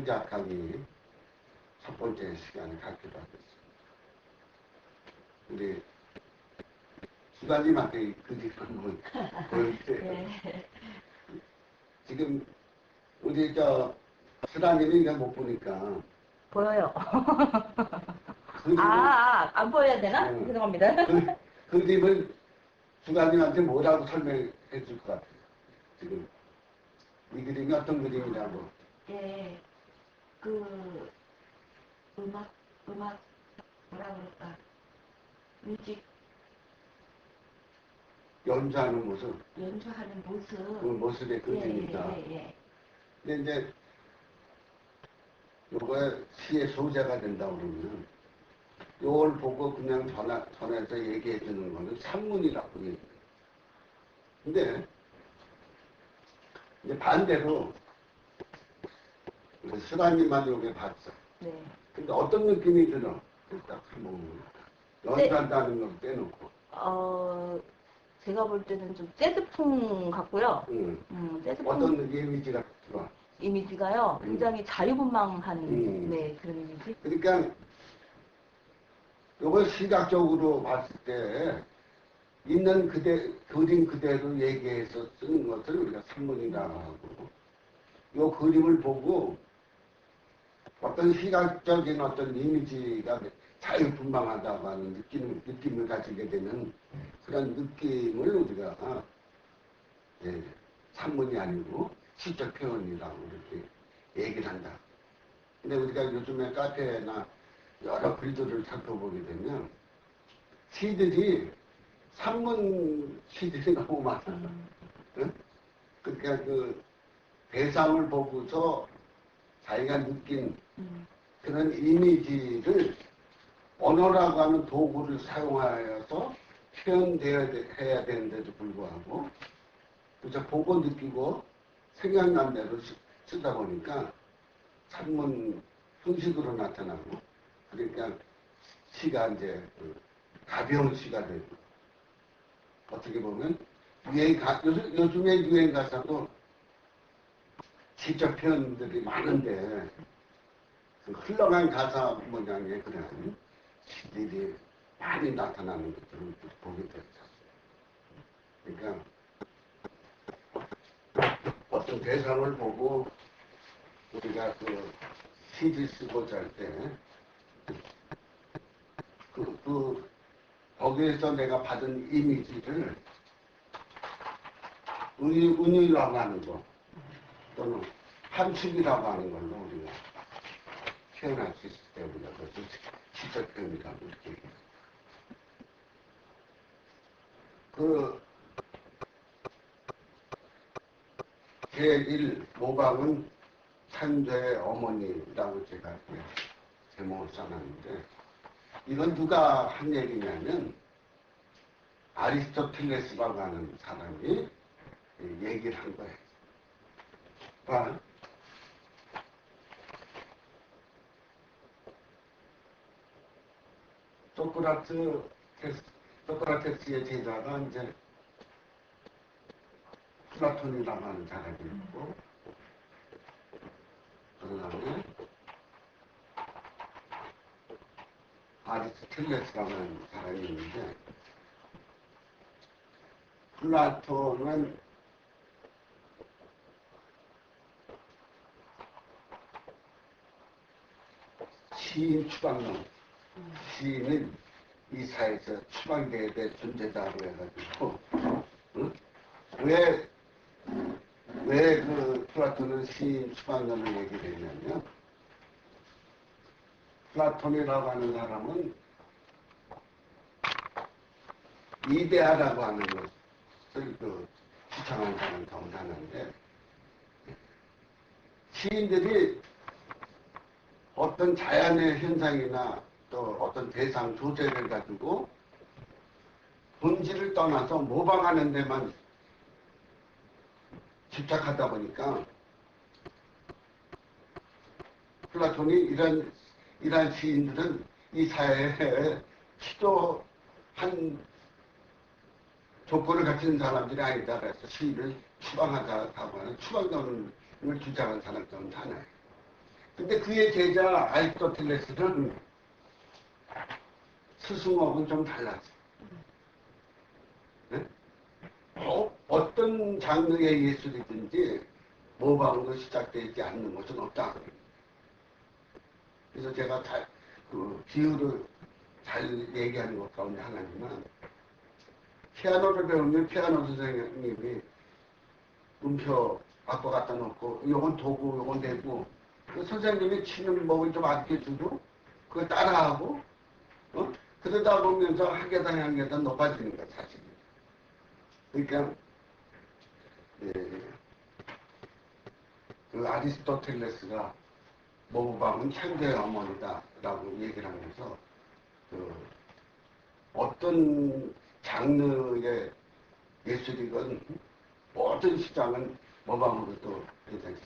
창작하기 첫 번째 시간을 갖기로 하겠습니다. 우리 수다님한테 그 집을 보여주세요. 지금 우리 수다님이 이거 못 보니까 보여요. 안 보여야 되나? 죄송합니다. 그 집은 수다님한테 뭐라고 설명해 줄 것 같아요. 지금 이 그림이 어떤 그림이라고? 예, 음악 뭐라 그럴까? 뮤직 연주하는 모습. 연주하는 모습. 그 모습의 그림이다. 근데 이제 요거에 시의 소재가 된다고 그러면 요걸 보고 그냥 전해서 얘기해 주는 거는 산문이라고 얘기해요. 근데 이제 반대로 수라님만 요게 봤어. 네. 근데 어떤 느낌이 들어? 딱 연주한다는 걸 빼놓고. 제가 볼 때는 좀 재즈풍 같고요. 재즈풍. 어떤 이미지가 들어? 이미지가요. 굉장히 자유분방한 네, 그런 이미지. 그러니까 이걸 시각적으로 봤을 때 있는 그림 그대로 얘기해서 쓰는 것을 우리가 산문이라고 하고, 이 그림을 보고 어떤 시각적인 어떤 이미지가 자유분방하다고 하는 느낌을 가지게 되는 그런 느낌을 우리가 산문이 아니고 시적 표현이라고 이렇게 얘기를 한다. 근데 우리가 요즘에 카페나 여러 글들을 살펴보게 되면 시들이 산문 시들이 너무 많아. 응? 그러니까 그 대상을 보고서 자기가 느낀 그런 이미지를 언어라고 하는 도구를 사용하여서 표현해야 되는데도 불구하고 그저 보고 느끼고 생각난 대로 쓰다 보니까 산문 형식으로 나타나고, 그러니까 시가 이제 가벼운 시가 되고, 어떻게 보면 요즘에 유행 가사도 시적 표현들이 많은데 흘러간 가사 모양의 그런 시들이 많이 나타나는 것들을 보게 됐었어요. 그러니까 어떤 대상을 보고 우리가 시를 쓰고자 할 때 거기에서 내가 받은 이미지를 은유라고 하는 거 또는 함축이라고 하는 걸로 우리가 표현할 수 있을 때 우리가 그것을 시적 표현이라고 이렇게 얘기해요. 제1 모방은 창조의 어머니라고 제가 제목을 써놨는데, 이건 누가 한 얘기냐면 아리스토텔레스라고 하는 사람이 얘기를 한 거예요. 봐. 소크라테스의 제자가 이제 플라톤이라고 하는 사람이 있고, 그 다음에 아리스토텔레스라고 하는 사람이 있는데, 플라톤은 시인 추방론, 시인은 이 사회에서 추방돼야 될 존재다고 해가지고, 응? 왜 플라톤은 시인 추방론을 얘기를 했냐면, 플라톤이라고 하는 사람은 이데아라고 하는 것을 주창한 사람이 정상인데, 시인들이 어떤 자연의 현상이나 또 어떤 대상 조제를 가지고 본질을 떠나서 모방하는 데만 집착하다 보니까 플라톤이 이런 시인들은 이 사회에 필요한 조건을 갖춘 사람들이 아니다. 그래서 시인을 추방하자고 하는 추방론을 주장한 사람 중 하나예요. 근데 그의 제자 아리스토텔레스는 스승하고는 좀 달랐어요. 네? 어떤 장르의 예술이든지 모방으로 시작되지 않는 것은 없다. 그래서 제가 그 비유를 잘 얘기하는 것 가운데 하나지만, 피아노를 배우면 피아노 선생님이 음표 악보 갖다 놓고 요건 도구 요건 대고, 그 선생님이 치는 법을 좀 아껴주고 그거 따라하고 그러다 보면서 한 계단 한 계단 높아지는 거야 사실. 그러니까 그 아리스토텔레스가 모방은 천재의 어머니다라고 얘기를 하면서 그 어떤 장르의 예술이건 모든 시장은 모방으로도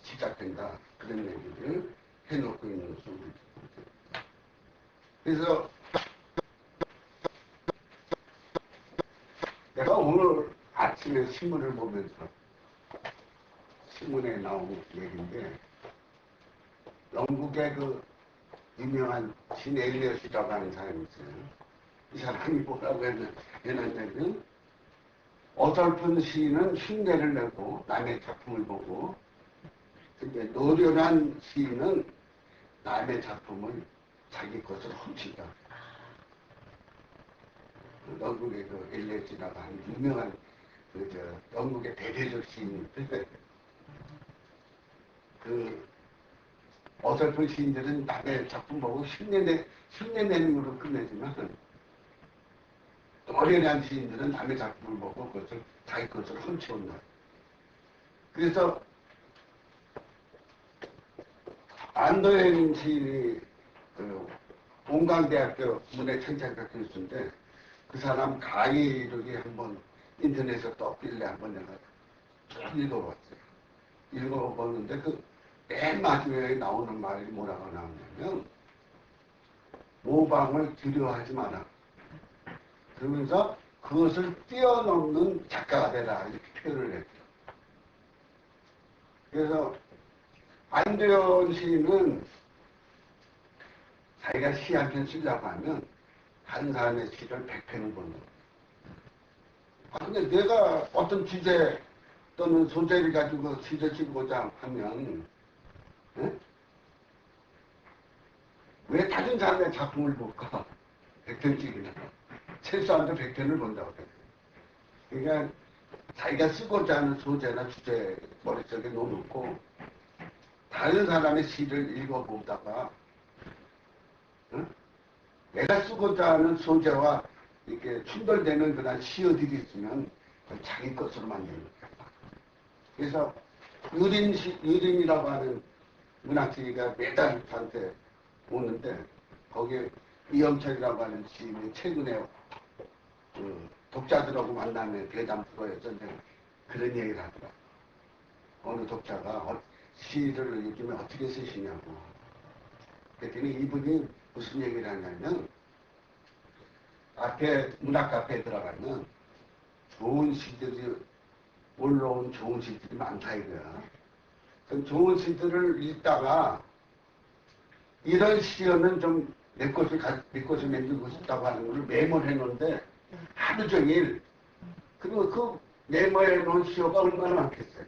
시작된다, 그런 얘기를 해놓고 있는 소리죠. 그래서 내가 오늘 아침에 신문을 보면서 신문에 나온 얘기인데, 영국의 그 유명한 신 엘리엇이라고 하는 사람이 있어요. 이 사람이 뭐라고 해놨냐면, 어설픈 시인은 흉내를 내고 남의 작품을 보고, 근데 노련한 시인은 남의 작품을 자기 것을 훔친다. 영국의 그 엘리엇이라고 하는 유명한 영국의 대대적 시인인데, 그 어설픈 시인들은 남의 작품 보고 흉내내는 으로 끝내지만, 노련한 시인들은 남의 작품을 보고 그것을 자기 것을 훔쳐온다. 그래서 안도현 시인이 그 공강대학교 문해창작과 교수인데, 그 사람 강의를 한번 인터넷에 떴길래 한번 내가 쭉 읽어봤어요. 읽어보는데 그 맨 마지막에 나오는 말이 뭐라고 나오냐면, 모방을 두려워하지 마라. 그러면서 그것을 뛰어넘는 작가가 되라, 이렇게 표현을 했죠. 그래서 안도현 시인은 자기가 시 한 편 쓰려고 하면 다른 사람의 시를 100편을 본다. 근데 내가 어떤 주제 또는 소재를 가지고 시를 쓰고자 하면, 왜 다른 사람의 작품을 볼까? 100편씩이나. 최소한도 100편을 본다고 해요. 그러니까 자기가 쓰고자 하는 소재나 주제 머릿속에 놓고 다른 사람의 시를 읽어보다가 내가 쓰고자 하는 소재와 이렇게 충돌되는 그런 시어들이 있으면 자기 것으로 만드는 거예요. 그래서 유린이라고 하는 문학지가 매달 저한테 오는데, 거기에 이영철이라고 하는 시인이 최근에 그 독자들하고 만나는 대담 프로에서 그런 얘기를 하더라고요. 어느 독자가 시를 요즘에 어떻게 쓰시냐고. 그랬더니 이분이 무슨 얘기를 하냐면, 문학 카페에 들어가면 좋은 시들이 올라온 좋은 시들이 많다 이거야. 그 좋은 시들을 읽다가 이런 시어는 좀 내 것을 만들고 싶다고 하는 걸 메모를 해놓는데 하루 종일, 그리고 그 메모해 놓은 시어가 얼마나 많겠어요.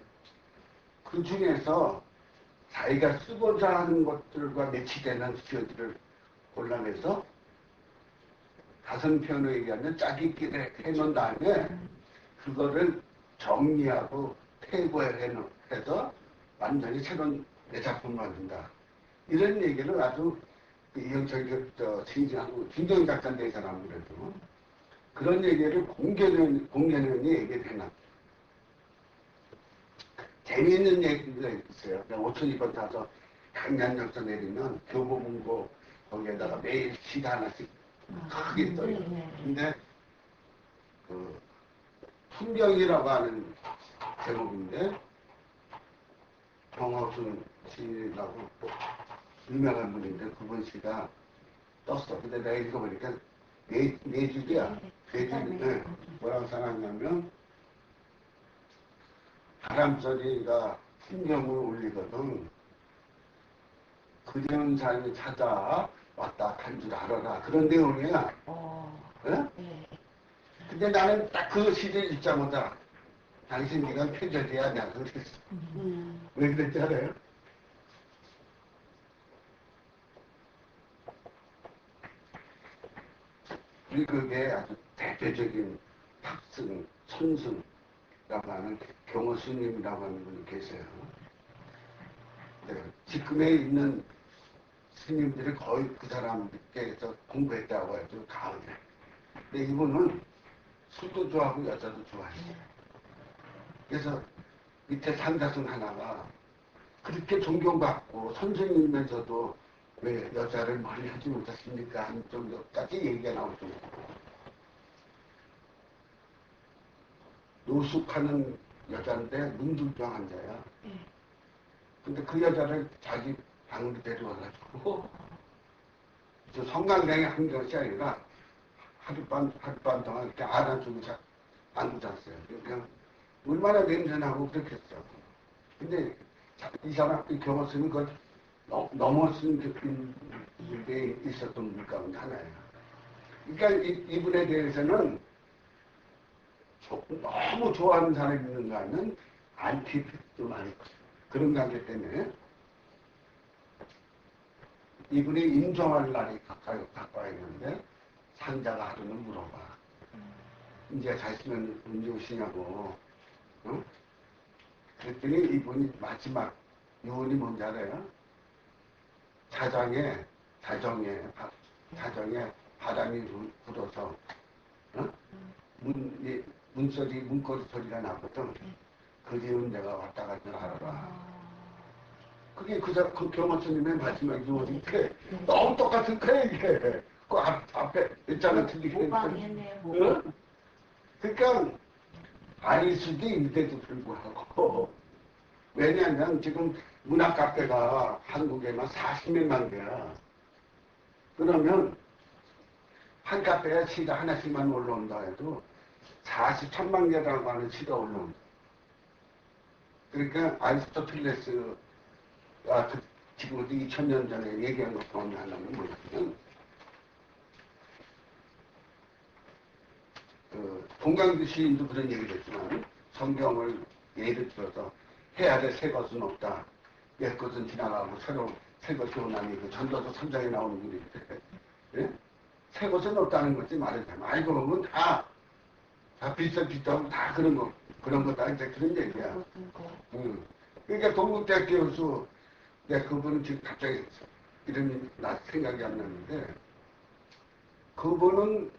그 중에서 자기가 쓰고자 하는 것들과 매치되는 시어들을 골라내서 5편을 얘기하면 짜깁기를 해놓은 다음에 그거를 정리하고 태고해서 완전히 새로운 내 작품을 만든다. 이런 얘기를 아주 이영철 시인하고 김정희 작가인데 이 사람은 그래도 그런 얘기를 공개연이 얘기를 해놨어요. 재미있는 얘기가 있어요. 5,200번 타서 강남역서 내리면 교보문고 거기에다가 매일 시가 하나씩 크게 떠요. 근데 그 풍경이라고 하는 제목인데, 정호순 시라고 유명한 분인데 그분 시가 떴어. 근데 내가 읽어보니까 네 줄이야. 네 줄인데 뭐라고 써놨냐면, 바람소리가 풍경을 울리거든 그리운 삶이 찾아왔다 한 줄 알아라. 그런 내용이야. 응? 네. 근데 나는 딱 그 시를 읽자마자 당신 네가 표절이야. 내가 그랬어. 왜 그랬지 알아요? 우리 그게 아주 대표적인 탑승, 선승이라고 하는 경호 스님이라고 하는 분이 계세요. 네, 지금에 있는 스님들이 거의 그 사람께서 공부했다고 해도 가을에. 근데 이분은 술도 좋아하고 여자도 좋아해요. 그래서 밑에 산다순 하나가 그렇게 존경받고 선생님이면서도 왜 여자를 멀리 하지 못했습니까? 한 정도까지 얘기가 나올 정도고. 노숙하는 여자인데 문둥병 자야. 근데 그 여자를 자기 방으로 데려와가지고 저 성강당에 한 것이 아니라 하룻밤 동안 이렇게 안아주고 안고 잤어요. 그냥 얼마나 냄새나고 그렇겠어. 근데 이 사람, 이 경호스님이 그걸 넘어선 일에 있었던 분 가운데 하나예요. 그러니까 이분에 대해서는 너무 좋아하는 사람이 있는가 하면 안티도 많고 그런 관계 때문에 이분이 임종할 날이 가까이 있는데 상자가 하루는 물어봐. 이제 잘 있으면 언제 오시냐고. 어? 그랬더니 이분이 마지막 유언이 뭔지 알아요? 자정에 바람이 불어서 어? 문고리 소리가 나거든. 그리운 내가 왔다 갔다 알아라. 그게 그 경호처님의 마지막 유언이 그래. 너무 똑같은 거야 이게. 그 앞에 있잖아 틀리게. 모방했네. 어? 그러니까 아닐 수도 있는데도 불구하고 왜냐하면 지금 문학 카페가 한국에만 40몇만 개야. 그러면 한 카페에 시가 하나씩만 올라온다 해도 43만 개라고 하는 시가 올라온다. 그러니까 아리스토텔레스가 지금 2000년 전에 얘기한 것 가운데 하나는 뭐냐면 동강주 시인도 그런 얘기를 했지만 성경을 예를 들어서 해야 될 새 것은 없다. 옛 것은 지나가고 새 것이 오나니 그 전도서 3장에 나오는 글인데 예? 새 것은 없다는 거지 말하자면 알고 보면 다 비슷하고 다 그런 거다 이제 그런 얘기야. 그러니까 동국대학 교수 그분은 지금 갑자기 이름이 생각이 안 나는데 그분은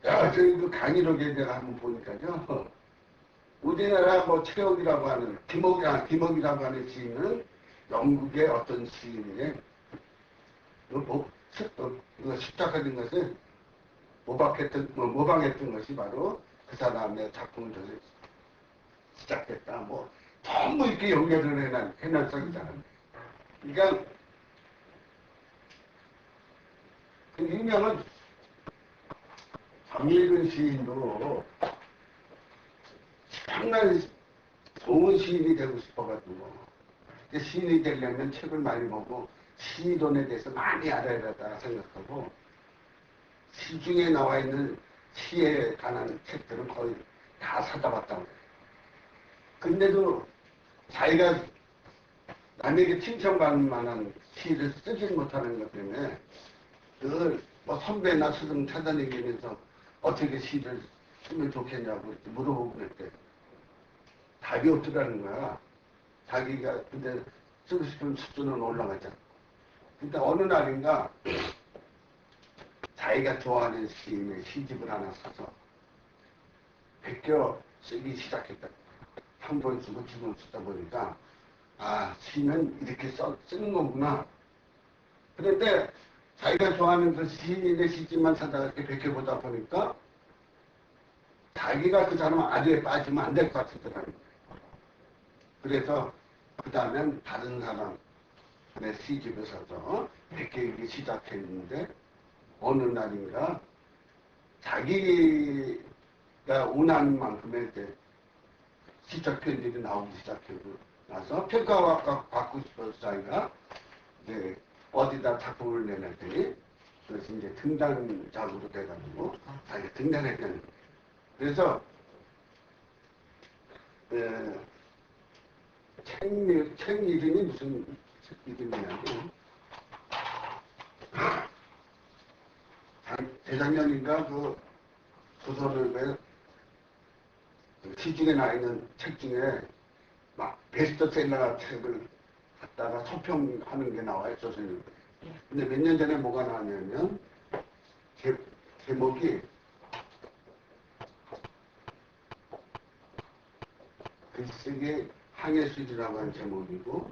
저희 그 강의록에 내가 한번 보니까요. 우리나라 최욱이라고 하는, 김옥이라고 하는 시인은 영국의 어떤 시인의 십작화된 것을 모방했던 것이 바로 그 사람의 작품을 시작했다. 전부 이렇게 연결을 해놨었잖아요. 그러니까 그 유명한 정일근 시인도 정말 좋은 시인이 되고 싶어가지고 시인이 되려면 책을 많이 보고 시론에 대해서 많이 알아야 된다 생각하고 시중에 나와 있는 시에 관한 책들은 거의 다 사다 봤다고 해요. 근데도 자기가 남에게 칭찬받을 만한 시를 쓰지 못하는 것 때문에 늘 선배나 스승 찾아다니면서 어떻게 시를 쓰면 좋겠냐고 물어보고 그랬대. 답이 없더라는 거야. 자기가 근데 쓰고 싶은 수준은 올라가잖아. 근데 어느 날인가 자기가 좋아하는 시인의 시집을 하나 사서 베껴 쓰기 시작했다. 한 번 쓰고 두 번 쓰다 보니까 시는 이렇게 쓰는 거구나. 그런데 자기가 좋아하는 그 시인의 시집만 찾아가 이렇게 베껴보다 보니까 자기가 그 사람 아주에 빠지면 안 될 것 같더라는 거예요. 그래서 그 다음엔 다른 사람의 시집을 사서 베끼기 시작했는데 어느 날인가 자기가 원하는 만큼의 시작 편집이 나오기 시작하고 나서 평가가 받고 싶어서 자기가 이제 어디다 작품을 내놨더니 그래서 이제 등단작으로 돼가지고 자기가 등단했다는 거예요. 그래서 책 이름이 무슨 책 이름이냐면 재작년인가 그 소설의 시중에 나 있는 책 중에 막 베스트셀러 책을 갖다가 서평하는 게 나와요, 소설님. 근데 몇 년 전에 뭐가 나왔냐면 제목이 글쓰기 항해술이라고 하는 제목이고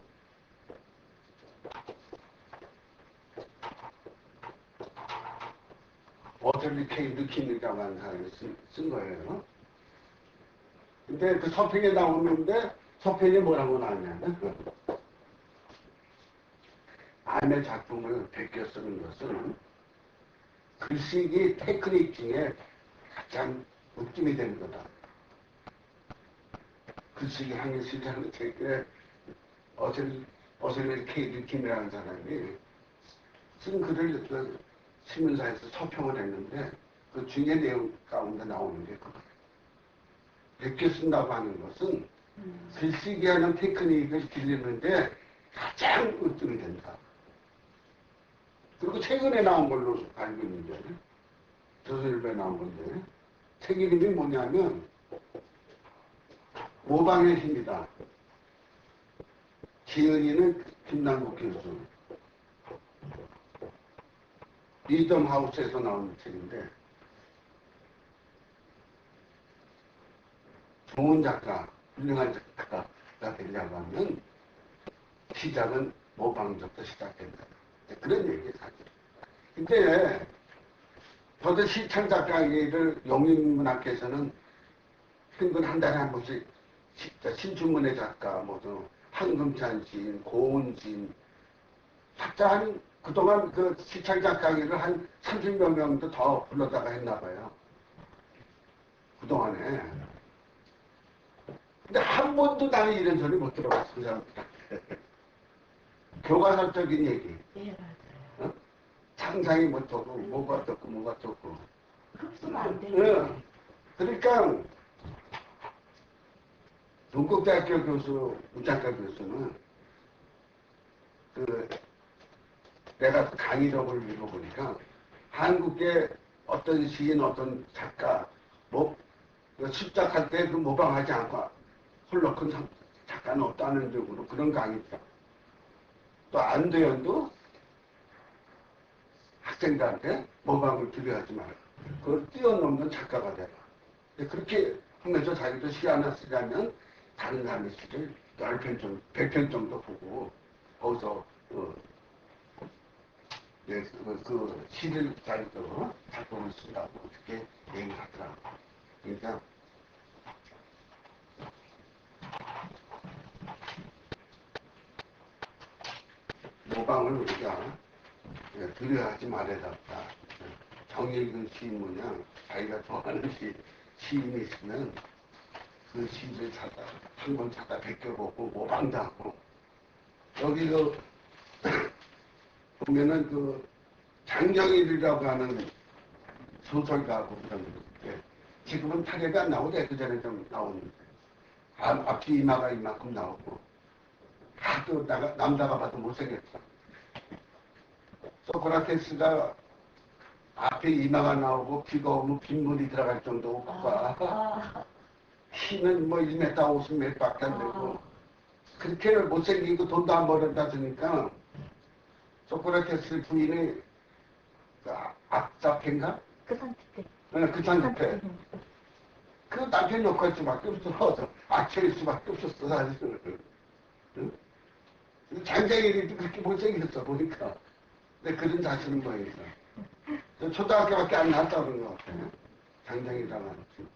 워터리 케이 느킨이라고 하는 사람이 쓴 거예요. 근데 그 서평에 나오는데 서평에 뭐라고 나왔냐면 남의 작품을 베껴 쓰는 것은 글쓰기 테크닉 중에 가장 느낌이 되는 거다. 글쓰기 항해술이라는 책에 어셀리 케이 느킨이라는 사람이 쓴 글을 그 신문사에서 서평을 했는데 그 중에 내용 가운데 나오는 게 그거예요. 베껴 쓴다고 하는 것은 글쓰기 하는 테크닉을 길리는데 가장 으뜸이 된다. 그리고 최근에 나온 걸로 알고 있는데 조선일보에 나온 건데 책 이름이 뭐냐면 모방의 힘이다. 지은이는 김남국 교수. 리덤 하우스에서 나온 책인데 좋은 작가, 훌륭한 작가가 되려고 하면 시작은 모방부터 시작된다. 그런 얘기예요, 사실. 근데 저도 시창 작가를 영인문학계에서는 평균 한 달에 한 번씩 신춘문예 작가, 한금찬 시인, 고은 시인, 각자 한 그동안 그 시창 작가기를 한 30몇 명도 더 불러다가 했나 봐요. 그동안에. 근데 한 번도 나는 이런 소리 못 들어봤어, 그 사람들한테. 교과서적인 얘기. 예, 맞아요. 상상이 못하고, 뭐가 어떻고, 뭐가 어떻고. 흡수가 안 되는. 그러니까, 동국대학교 교수, 우작가 교수는, 내가 강의록을 읽어보니까, 한국의 어떤 시인, 어떤 작가, 습작할 때 그 모방하지 않고, 홀로 큰 작가는 없다는 쪽으로 그런 강의다. 또 안도현도 학생들한테 모방을 두려워하지 마라. 그걸 뛰어넘는 작가가 되라. 그렇게 하면서 자기도 시 하나 쓰려면 다른 사람의 시를 10편 정도, 100편 정도 보고 거기서 그 시를 자기도 작품을 쓴다고 그렇게 얘기를 하더라고. 그러니까 모방을 우리가 두려워하지 말아야 된다. 정일근 시인 모양 자기가 좋아하는 시인이 있으면 그 시를 한 번 찾아 베껴보고 모방도 하고 여기 보면은 장정일이라고 하는 소설가하고 그런 게 지금은 타격이 안 나오고 그 전에 좀 나오는데 앞뒤 이마가 이만큼 나오고 하도 남자가 봐도 못생겼어. 소크라테스가 앞에 이마가 나오고 귀가 오면 빗물이 들어갈 정도 오고가 키는 1m 50m밖에 안 되고 그렇게 못생기고 돈도 안 벌었다 보니까 소크라테스 부인이 악사패인가? 그 산티페. 그 산티페. 그 남편 욕할 수밖에 없어. 악체일 수밖에 없었어, 사실. 응? 장장일이 그렇게 못생겼어, 보니까. 근데 그런 자신은 뭐예요? 초등학교밖에 안 나왔다고 그런 것 같아요. 장장이라고 하는 친구.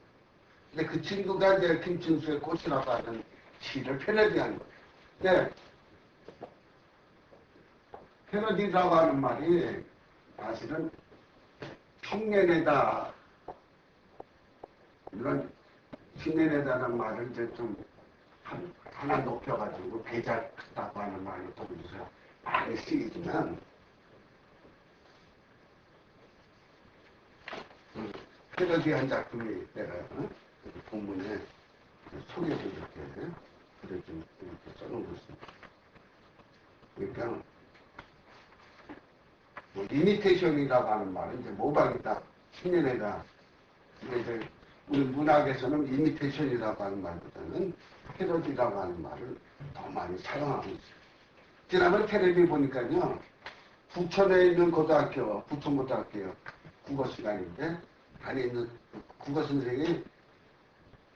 근데 그 친구가 이제 김춘수의 꽃이라고 하는 시를 패러디한 거예요. 근데 패러디라고 하는 말이 사실은 흉내내다, 이런 흉내내다는 말을 이제 좀 하나 높여가지고 배잘 크다고 하는 말이 거기서 많이 쓰이지만 패러디한 작품이 내가 본문에 소개도 이렇게 글을 좀 이렇게 써놓은 것입니다. 그러니까 뭐 이미테이션이라고 하는 말은 이제 모방이다, 흉내내다. 이제 우리 문학에서는 이미테이션이라고 하는 말보다는 패러디라고 하는 말을 더 많이 사용하고 있어요. 지난번 텔레비 보니까요, 부천에 있는 고등학교, 부천고등학교 국어 시간인데 안에 있는 국어 선생이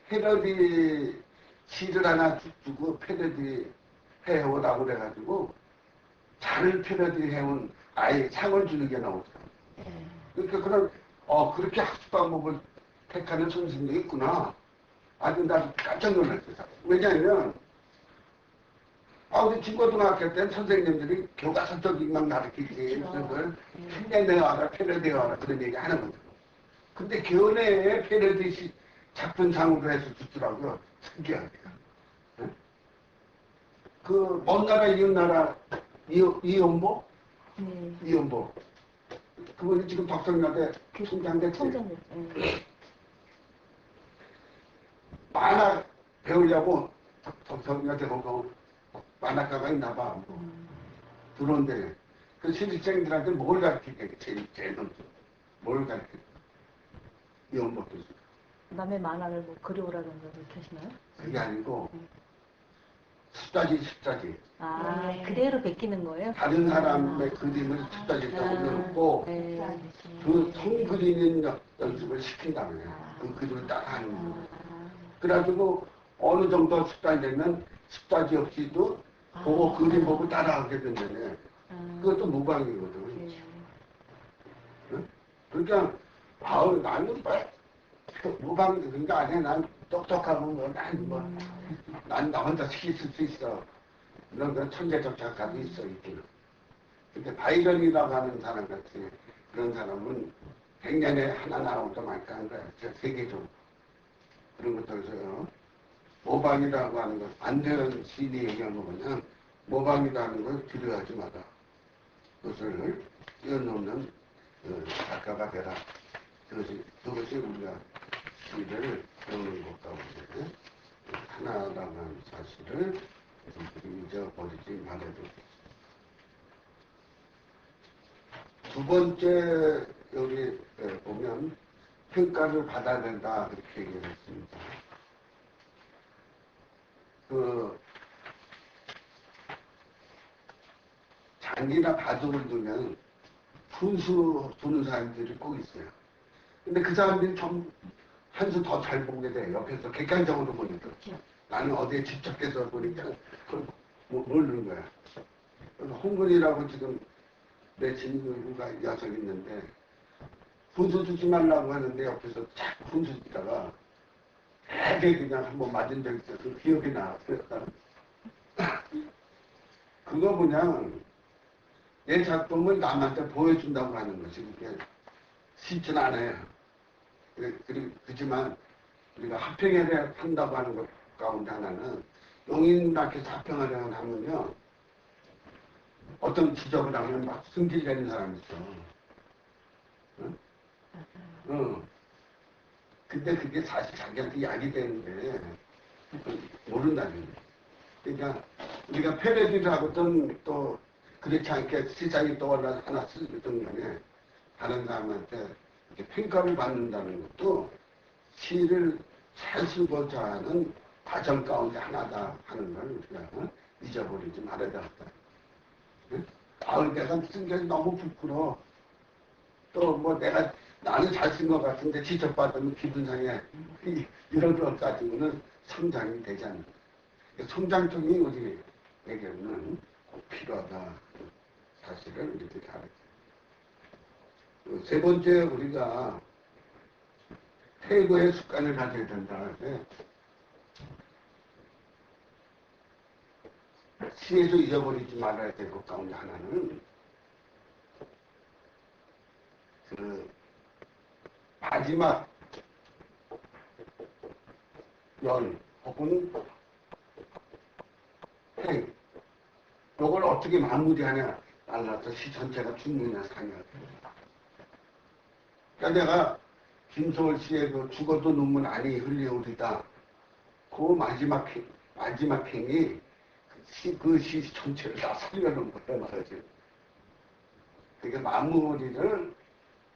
패러디 시를 하나 주고 패러디 해오라고 그래가지고 잘 패러디 해온 아예 상을 주는 게 나오더라고요. 그러니까 그렇게 학습 방법을 택하는 선생님이 있구나. 아주 나도 깜짝 놀랐어요. 왜냐하면 우리 중고등학교 때는 선생님들이 교과서적인만 가르치지 그걸 흉내내와라 패러디해와라 그런 얘기 하는 거죠. 근데 교내에 패러디 작품상으로 해서 주더라고요. 신기하게. 그 먼 나라 이웃나라 이연보? 이연보. 그분이 지금 덕성여대 총장됐지. 만화 배우려고 덕성여대 보고 만화가가 있나 봐. 들어온대. 그 신입생들한테 뭘 가르치게 제일 먼저. 뭘 가르치게. 이연보 교수. 남의 만화를 뭐 그려오라든가 그렇게 하시나요? 그게 아니고 숫자지. 그대로 베끼는 거예요? 다른 사람의 그림을 숫자지에 올려놓고 그 성그리는 연습을 시킨다며. 그 그림을 딱 하는 거예요. 그래가지고 어느 정도 숫자지 되면 숫자지 없이도 보고 그림 보고 따라하게 된다네. 그것도 무방이거든. 응? 그러니까 나는 무방 그런 게 아니야. 난 똑똑하고 난 나 혼자 시킬 수 있어. 그런 천재적 작가도 있어 있기는. 근데 바이런이라고 하는 사람 같은 그런 사람은 100년에 하나 나오도 말까 한 거야. 세계적으로. 그런 것들에서요. 모방이라고 하는 것, 안 되는 시인이 얘기하는 거냐. 모방이라는 걸 두려워하지 마라. 그것을 뛰어넘는 작가가 되라. 그것이 우리가 시를 배우는 것 가운데 하나라는 사실을 잊어버리지 말아야 되겠습니다. 두 번째 여기 보면 평가를 받아야 된다 그렇게 얘기를 했습니다. 장기나 바둑을 두면 분수 두는 사람들이 꼭 있어요. 근데 그 사람들이 좀 한 수 더 잘 보게 돼. 옆에서 객관적으로 보니까. 나는 어디에 집착해서 보니까 그걸 모르는 거야. 그래서 홍근이라고 지금 내 친구가 여성 있는데 분수 주지 말라고 하는데 옆에서 자꾸 분수 주다가 되게 그냥 한번 맞은 적 있어요. 그 기억이 나. 그거 그냥 내 작품을 남한테 보여준다고 하는 것이 그게 쉽진 않아요. 그렇지만 우리가 합평을 한다고 하는 것 가운데 하나는 용인학교에서 합평을 하면요. 어떤 지적을 하면 막 승질내는 사람이 있어. 응? 근데 그게 사실 자기한테 약이 되는데 모른다는 거예요. 그러니까 우리가 패러디를 하거든 또 그렇지 않게 세상이 떠올라 하나 쓰던 간에 다른 사람한테 이렇게 평가를 받는다는 것도 시를 잘 쓰고자 하는 과정 가운데 하나다 하는 걸 우리가 잊어버리지 말아야 되겠다. 내가 쓴 게 너무 부끄러워. 또 뭐 나는 잘 쓴 것 같은데 지적받으면 기분 상해. 이런 것 가지고는 성장이 되지 않는다. 성장통이 우리에게는 꼭 필요하다. 사실을 우리들이 알았죠. 세 번째 우리가 태고의 습관을 가져야 된다. 시에서 잊어버리지 말아야 될 것 가운데 하나는 그 마지막 연 혹은 요걸 어떻게 마무리하냐 달라서 시 전체가 죽느냐 사냐. 그러니까 내가 김소월 씨의 그 죽어도 눈물 아니 흘리오리다 그 마지막 행이 그 시 전체를 다 살려놓은 거야 말이지. 그게 마무리를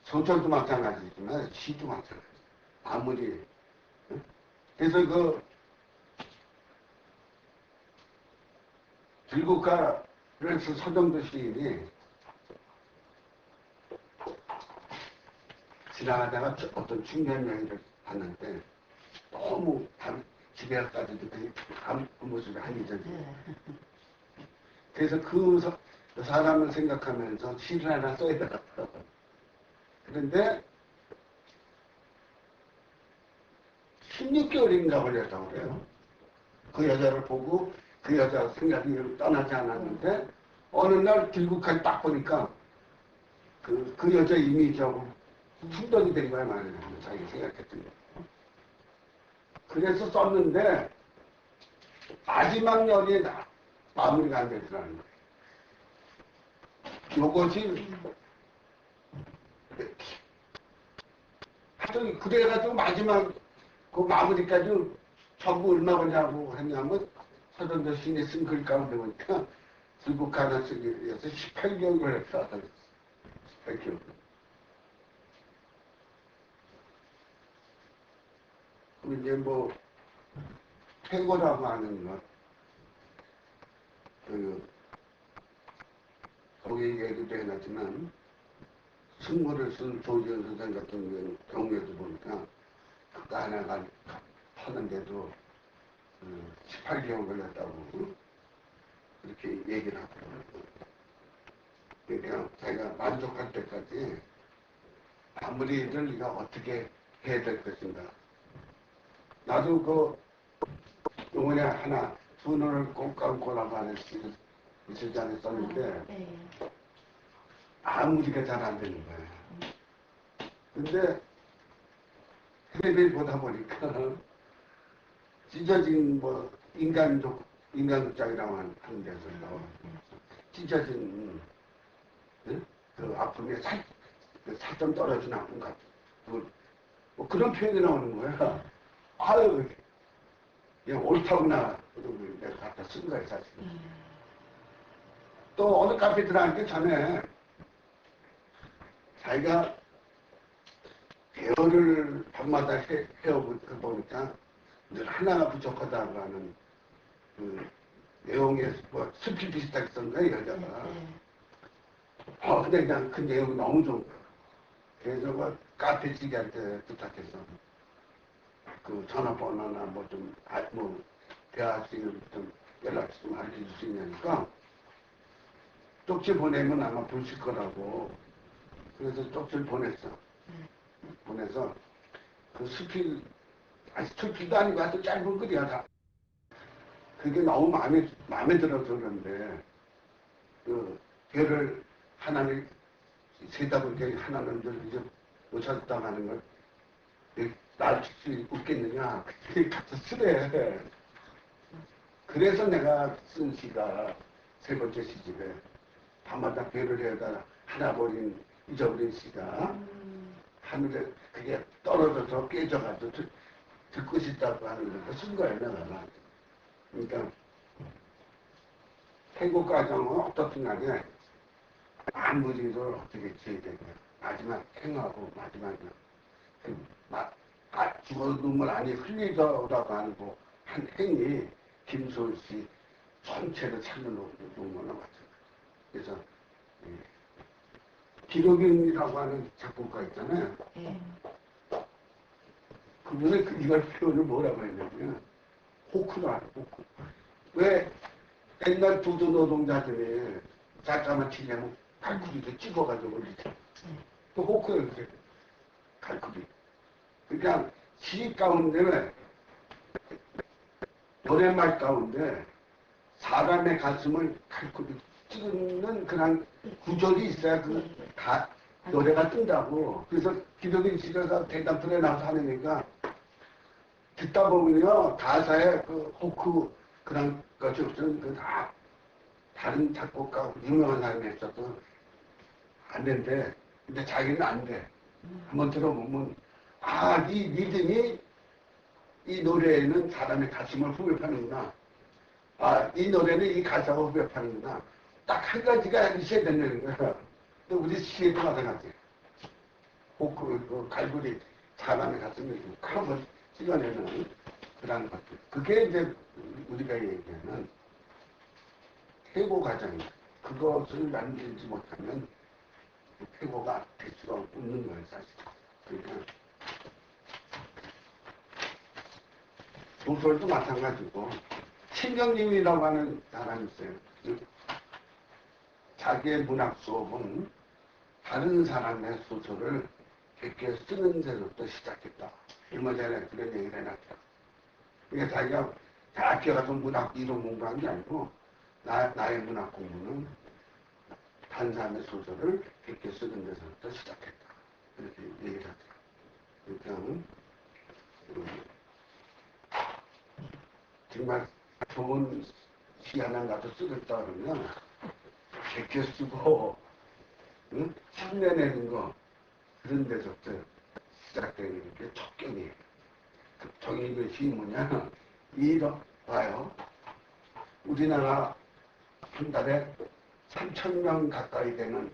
소설도 마찬가지지만 시도 마찬가지. 마무리. 그래서 그 들국화를 서정도 시인이 지나가다가 어떤 중요한 명의를 봤는데 너무 집에 가까지도 그 모습이 한이적이. 그래서 그 사람을 생각하면서 시를 하나 써야 되겠다. 그런데 16개월인가 걸렸다고 그래요. 그 여자를 보고 그 여자 생각이 떠나지 않았는데 어느 날 들국화를 딱 보니까 그 여자 이미지하고 충돌이 된 거야 말이야. 자기 생각했던 거. 그래서 썼는데 마지막 열이 마무리가 안 되더라는 거예요. 요것이 하여튼 그래가지고 마지막 그 마무리까지 전부 얼마 걸냐고 했냐면 서정도 시인이 쓴 글 가운데 보니까 들국화 하나 쓰기 위해서 18개월 걸렸어. 18개월. 이제 뭐 퇴고라고 하는 것, 거기 얘기도 해놨지만 승부를 쓴 조지현 선생 같은 경우에도 보니까 그거 하나가 하는데도 18개월 걸렸다고 그렇게 얘기를 하더라고요. 그러니까 자기가 만족할 때까지 마무리를 네가 어떻게 해야 될 것인가. 나도 그 요번에 하나 두 눈을 꼭 감고라고 하는 시를 이틀 전에 썼는데 마무리가 잘 안 되는 거예요. 근데 텔레비를 보다 보니까 찢어진 뭐 인간극장이라고 하는 데서 나와 찢어진 그 아픔에 살점 떨어진 아픔 같은 뭐 그런 표현이 나오는 거야. 아유, 그냥 옳다구나. 내가 갖다 쓴 거야, 사실. 또 어느 카페 들어가기 전에 자기가 대화를 밤마다 해보니까 늘 하나가 부족하다고 하는 그 내용에 뭐 수필 비슷하게 쓴 거야, 여자가. 근데 그냥 그 내용이 너무 좋은 거야. 그래서 그 카페 지기한테 부탁해서 그 전화번호나 뭐 대화할 수 있는 좀 연락 좀 알려줄 수 있냐니까 쪽지 보내면 아마 보실 거라고. 그래서 쪽지를 보냈어. 보내서 그 수필도 아니고 아주 짧은 글이야 다. 그게 너무 마음에 들어서 그런데 그 별을 하나를 세다 보니까 하나는 이제 못 찾았다고 하는 걸 날 수 있겠느냐. 그렇게 갖다 쓰래. 그래서 내가 쓴 시가 세 번째 시집에 밤마다 별을 해다 하나 잊어버린 시가 하늘에 그게 떨어져서 깨져가지고 듣고 싶다고 하는 걸 쓴 거예요, 내가. 그러니까 태국 과정은 어떻든 간에 마무리를 어떻게 지어야 되냐. 마지막 행하고 마지막에 죽어도 눈물 아니 흘리더라고 하는 한 행이 김소월 씨 전체를 살려놓는 거나 마찬가지. 그래서 기록인이라고 하는 작곡가 있잖아요. 그분은 이걸 표현을 뭐라고 했냐면 호크로 알아, 호크. 왜 옛날 두두 노동자들이 작가만 치려면 갈쿠리도 찍어가지고 올리죠. 그 호크예요, 그래. 갈쿠리. 그러니까 시 가운데 노랫말 가운데 사람의 가슴을 갈쿠리 찍는 그런 구절이 있어야 다 노래가 뜬다고. 그래서 기독인 시대가 대담플에 나와서 하는 얘기가 듣다 보면요 가사에 그 호크 그런 그것이 없으면 그다 다른 작곡가 유명한 사람이 했어도 안 된대. 근데 자기는 안 돼. 한번 들어보면 이 리듬이 이 노래에는 사람의 가슴을 후벼파는구나. 이 노래는 이 가사가 후벼파는구나. 딱 한 가지가 있어야 된다는 거야. 근데 우리 시에도 마찬가지. 그 갈고리 사람의 가슴을 한번 찍어내는 그런 것들. 그게 이제 우리가 얘기하는 태고 과정이야. 그것을 만들지 못하면 태고가 될 수가 없는 거예요, 사실. 그러니까 소설도 마찬가지고 신경님이라고 하는 사람이 있어요. 자기의 문학 수업은 다른 사람의 소설을 이렇게 쓰는 데서부터 시작했다. 얼마 전에 그런 얘기를 해놨다. 그러니까 자기가 대학교 가서 문학 이론 공부한 게 아니고 나의 문학 공부는 다른 사람의 소설을 이렇게 쓰는 데서부터 시작했다. 이렇게 얘기를 하더라. 그러니까 정말 좋은 시 하나라도 쓰겠다 그러면 이렇게 쓰고 응? 흉내내는 거 그런 데서부터 시작되는 게 척경이에요. 정의의 시 뭐냐? 봐요. 우리나라 한 달에 3,000명 가까이 되는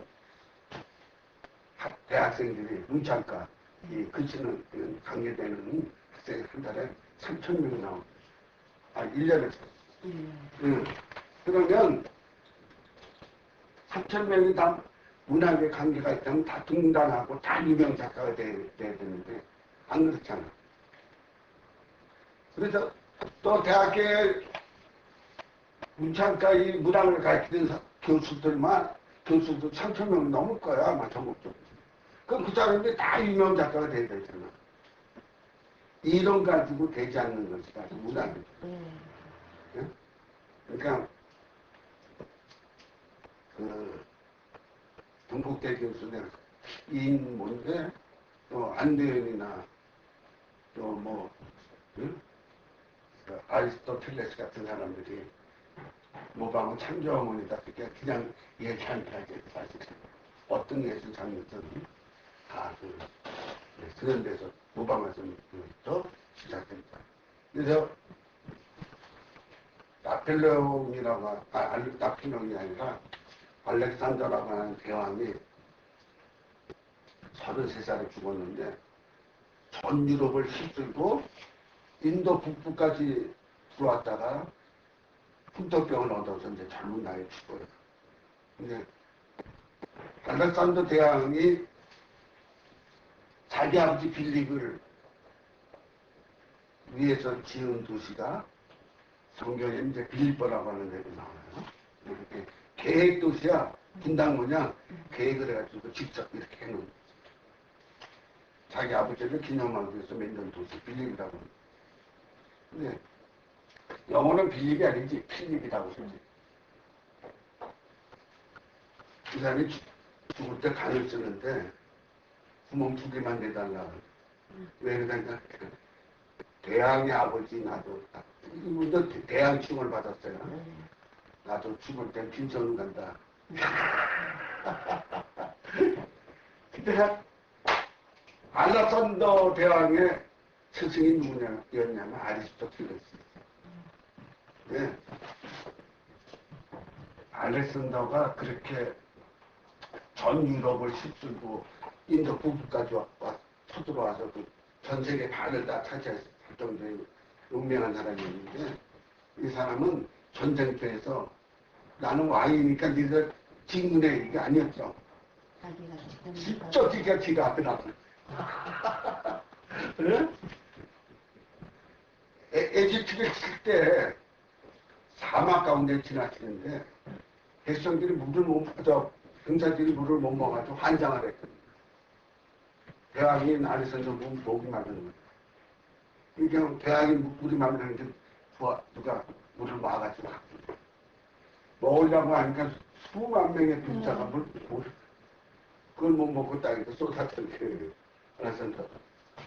대학생들이 문창과 이 글쓰는 강의되는 학생이 한 달에 3,000명이 나옵니다. 1년에. 그러면 3,000명이 다 문학에 관계가 있다면 다 등단하고 다 유명 작가가 돼야 되는데 안 그렇잖아. 그래서 또 대학교에 문창과 이 문학을 가르치는 교수들도 3,000명 넘을 거야, 아마 전국적으로. 그럼 그 사람들이 다 유명 작가가 돼야 되잖아. 이론 가지고 되지 않는 것이 바로 문학이죠. 예? 그러니까 동국대 교수들 인문대 또 안대현이나 또 아리스토텔레스 같은 사람들이 모방은 창조어머니다. 그냥 얘기하는 거지 사실. 어떤 예술 장르든 다 그런 데서 모방해서 시작됩니다. 그래서 나폴레옹이 아니라 알렉산더라고 하는 대왕이 33살에 죽었는데 전 유럽을 휩쓸고 인도 북부까지 들어왔다가 풍토병을 얻어서 이제 젊은 나이에 죽어요. 근데 알렉산더 대왕이 자기 아버지 빌립을 위해서 지은 도시가 성경에 이제 빌립보라고 하는 데가 나와요. 이렇게 계획 도시야. 분당 모양 계획을 해가지고 직접 이렇게 해놓은 거지. 자기 아버지를 기념하기 위해서 만든 도시 빌립이라고. 근데 영어는 빌립이 아니지 필립이라고 쓰지. 이 사람이 죽을 때 간을 쓰는데 구멍 2개만 내달라. 왜 그러니까 대왕의 아버지 나도 이분도 대왕충을 받았어요. 나도 죽을 땐 빈손으로 간다. 근데 알렉산더 대왕의 스승이 누구냐면 아리스토텔레스. 네. 알렉산더가 그렇게 전 유럽을 휩쓸고 인도 북부까지 쳐들어와서 전 세계 반을 다 차지할 정도의 용맹한 사람이었는데 이 사람은 전쟁터에서 나는 왕이니까 네가 직문해 이게 아니었죠. 직접 지가 하더라고. 그래? 에집트를 칠 때 사막 가운데 지나치는데 백성들이 물을 못 마셔 병사들이 물을 못 먹어가지고 환장을 했거든. 대왕이 아리선서 목이 마르는 거야. 그러니까 대왕이 물이 마르는데 누가 물을 막아가지고 먹으려고 하니까 수만 명의 병사가 그걸 못 먹고 땅에서 쏟았던 그 아리선서.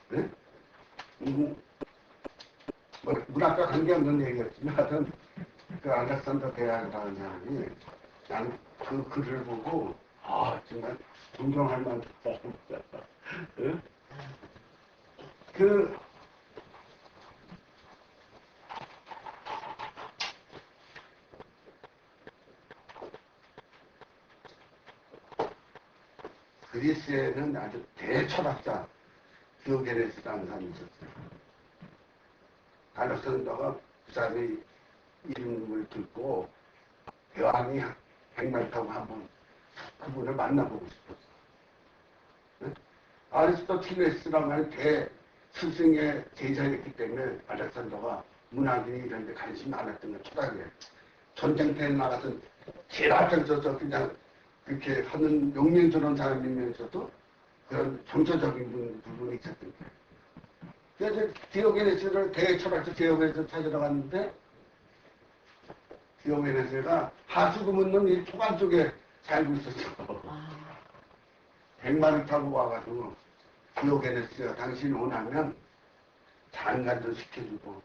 네? 문학과 관계없는 얘기였지만 하여튼 그 알렉산더 대학이라는 사람이 나는 그 글을 보고 아 정말 존경할 만한 사람이다. 응? 그 그리스에는 아주 대철학자 디오게네스라는 사람이 있었어요. 알렉산더가 그 사람의 이름을 듣고 대왕이 백만 타고 한번 그분을 만나보고 싶었어. 네? 아리스토텔레스라고 하는 대스승의 제자였기 때문에 알렉산더가 문학이나 이런 데 관심이 많았던 건 초등학교에 전쟁터에 나가서 제일 앞장서서 그냥 그렇게 하는 용맹스러운 사람이면서도 그런 정서적인 부분이 있었던 거예요. 그래서 디오게네스를 대철학자 디오게네스를 찾으러 갔는데 디오게네스가 하수구 묻는 이 토관 속에 살고 있었어. 백마를 타고 와가지고 디오게네스가 당신 원하면 장관도 시켜주고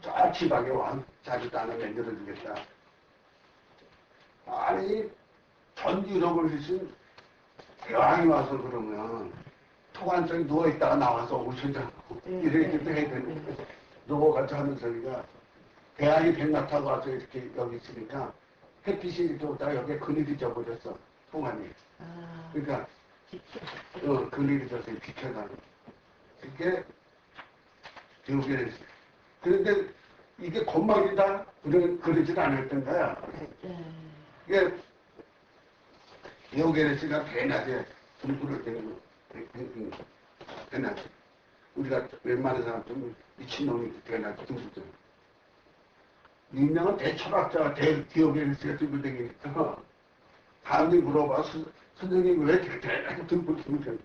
저 지방에 와 자주 나는 만들어주겠다. 아니 전 유럽을 계신 대왕이 와서 그러면 토관성에 누워있다가 나와서 오셔자고 이렇게도 해야 되는데 누워가지고 하는 소리가 대왕이 백마 타고 와서 이렇게 여기 있으니까 햇빛이 이렇게 오다가 여기에 그늘이 져버렸어 토관이. 그러니까 그늘이 져서 비켜가는 그게 디오게네스. 그런데 이게 건방이다 그러질 않았던 거야. 이게 디오게네스가 대낮에 등불을 대고 대낮에 우리가 웬만한 사람 좀 미친놈이 대낮에 등불 대고 유명한 대철학자가 디오게네스가 등불 대기니까 사람들이 물어봐 선생님 왜 대낮에 등불 대고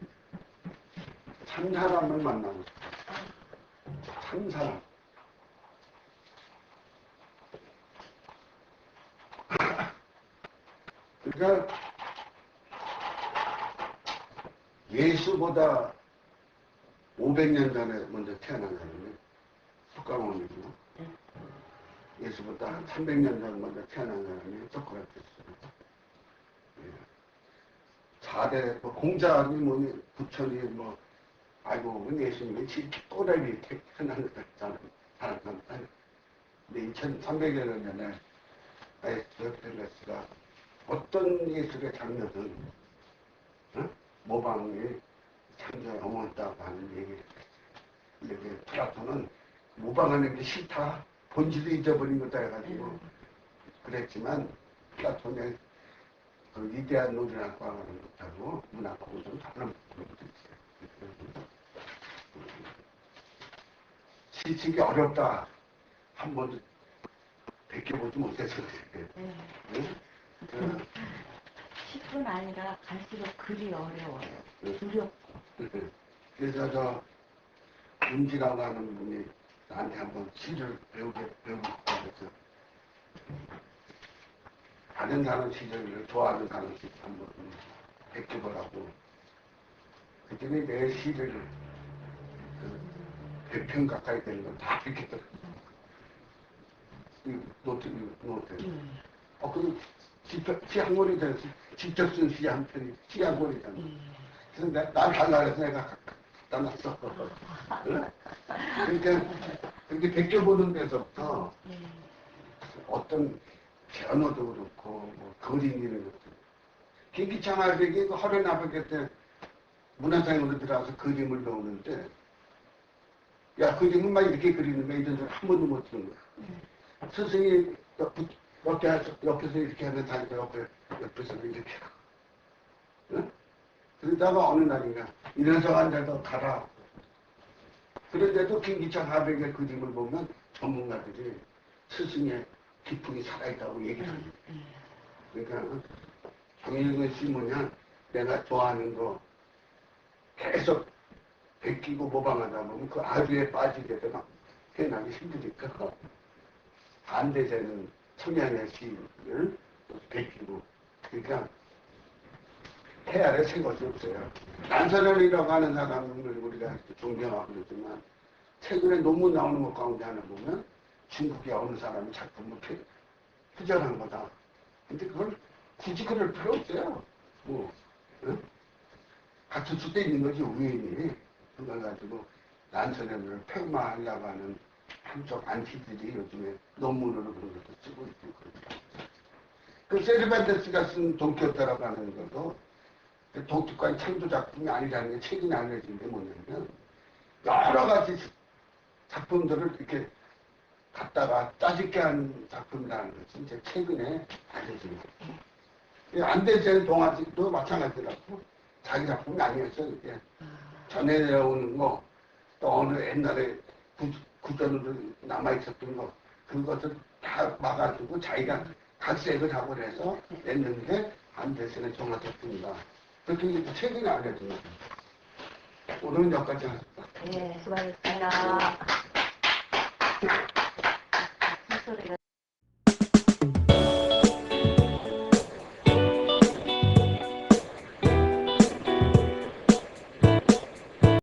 참 사람을 만나고 참 사람 그러니까 예수보다 500년 전에 먼저 태어난 사람이 숙가모니고 예수보다 한 300년 전에 먼저 태어난 사람이 소크라테스예요. 4대 공자니 뭐 부처니 뭐 알고 보면 예수님이 또래비 태어난 사람. 근데 2300여 년 전에 아리스토텔레스가 어떤 예술의 장르든 모방이 창조에 어머니다고 하는 얘기를 했어요. 근데 플라톤은 모방하는 게 싫다. 본질을 잊어버린 거다 해가지고 그랬지만 플라톤의 그 위대한 논리학과는 못하고 문학하고 좀 다른 부분도 있어요. 시식이 어렵다. 한 번도 베껴보지 못해서 그래. 시뿐 아니라 갈수록 글이 어려워요. 두렵고. 그래서 저 윤지라고 하는 분이 나한테 한번 시를 배우고 싶어서 다른 사람 시를 좋아하는 사람 시 한번 베껴보라고. 그랬더니 내 시를 그 100편 가까이 되는 걸 다 베꼈더라고요. 노트. 그 시 한 권이 돼서 직접 쓴 시 한 편이 시 한 권이잖아. 그래서 난 달라 해서 내가 갖다 놨어. 그러니까 그렇게 베껴보는 데서부터 어떤 변호도 그렇고 뭐 그림이는 그렇고 김기창 아들이 그 허련 아버지 때 문화상으로 들어와서 그림을 배우는데 야 그림은 막 이렇게 그리는 거야 이런 소리 한 번도 못 들은 거야. 스승이 옆에서 이렇게 하면 다니까 옆에서 이렇게 하고. 응? 그러다가 어느 날인가 이래서 앉아서 가라. 그런데도 김기창 하백의 그림을 보면 전문가들이 스승의 기풍이 살아있다고 얘기를 합니다. 그러니까 정일근 씨 뭐냐 내가 좋아하는 거 계속 베끼고 모방하다 보면 그 아주에 빠지게 되면 해나기 힘드니까 반대되는 청량의 시를 베끼고 그러니까 태아래 새 것이 없어요. 난선현이라고 하는 사람을 우리가 존경하고 그러지만 최근에 논문 나오는 것 가운데 하나 보면 중국의 어느 사람이 작품을 후절한 거다. 근데 그걸 굳이 그럴 필요 없어요. 뭐, 응? 같을 수도 있는 거지, 우연히. 그걸 가지고 난선을 폐마하려고 하는 한쪽 안티들이 요즘에 논문으로 그런 것도 쓰고 있고 그러더라고요. 그 세르반테스가 쓴 돈키호테라고 하는 것도 동특과의 창조 작품이 아니라는 게 최근에 알려진 게 뭐냐면 여러 가지 작품들을 이렇게 갖다가 짜집게 한 작품이라는 것이 이제 최근에 알려진 거예요. 안데센 동화책도 마찬가지라고 자기 작품이 아니었어요. 이게 전해 내려오는 거, 또 어느 옛날에 구전으로 남아있었던 거, 그것을 다 막아주고 자기가 각색을 하고 해서 냈는 게 안데센의 동화책입니다. 그렇게 최근에 알려진 거예요. 오늘은 여기까지 하겠습니다. 네, 수고하셨습니다.